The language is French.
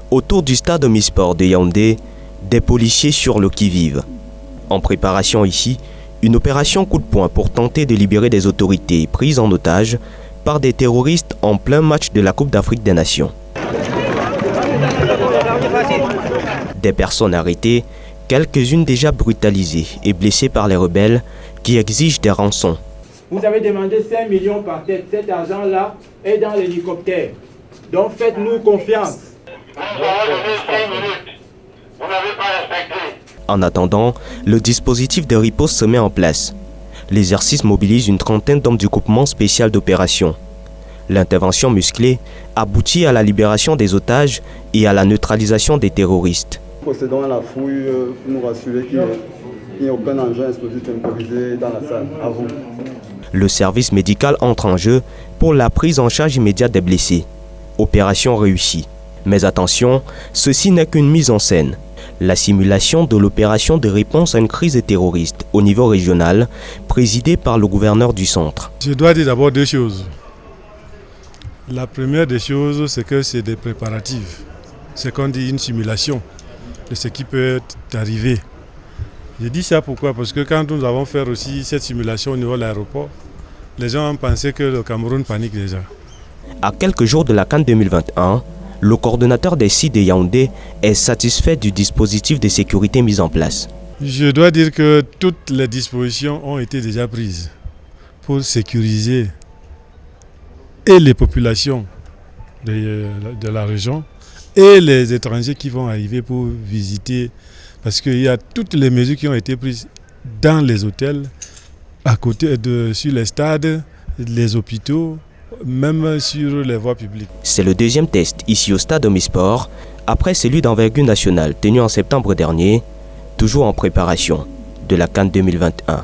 Autour du stade Omnisport de Yaoundé, des policiers sur le qui-vive. En préparation ici, une opération coup de poing pour tenter de libérer des autorités prises en otage par des terroristes en plein match de la Coupe d'Afrique des Nations. Des personnes arrêtées, quelques-unes déjà brutalisées et blessées par les rebelles qui exigent des rançons. Vous avez demandé 5 millions par tête. Cet argent-là est dans l'hélicoptère. Donc faites-nous confiance. Vous avez donné 5 minutes. Vous n'avez pas respecté. En attendant, le dispositif de riposte se met en place. L'exercice mobilise une trentaine d'hommes du groupement spécial d'opération. L'intervention musclée aboutit à la libération des otages et à la neutralisation des terroristes. Procédons à la fouille pour nous rassurer qu'il n'y a aucun engin explosif improvisé dans la salle. À vous. Le service médical entre en jeu pour la prise en charge immédiate des blessés. Opération réussie. Mais attention, ceci n'est qu'une mise en scène. La simulation de l'opération de réponse à une crise terroriste au niveau régional, présidée par le gouverneur du centre. Je dois dire d'abord deux choses. La première des choses, c'est que c'est des préparatifs. C'est qu'on dit une simulation de ce qui peut arriver. Je dis ça pourquoi? Parce que quand nous avons fait aussi cette simulation au niveau de l'aéroport, les gens ont pensé que le Cameroun panique déjà. À quelques jours de la CAN 2021, le coordonnateur des sites de Yaoundé est satisfait du dispositif de sécurité mis en place. Je dois dire que toutes les dispositions ont été déjà prises pour sécuriser et les populations de la région et les étrangers qui vont arriver pour visiter, parce qu'il y a toutes les mesures qui ont été prises dans les hôtels, à côté sur les stades, les hôpitaux, même sur les voies publiques. C'est le deuxième test ici au stade Omnisport, après celui d'envergure nationale tenu en septembre dernier, toujours en préparation de la CAN 2021.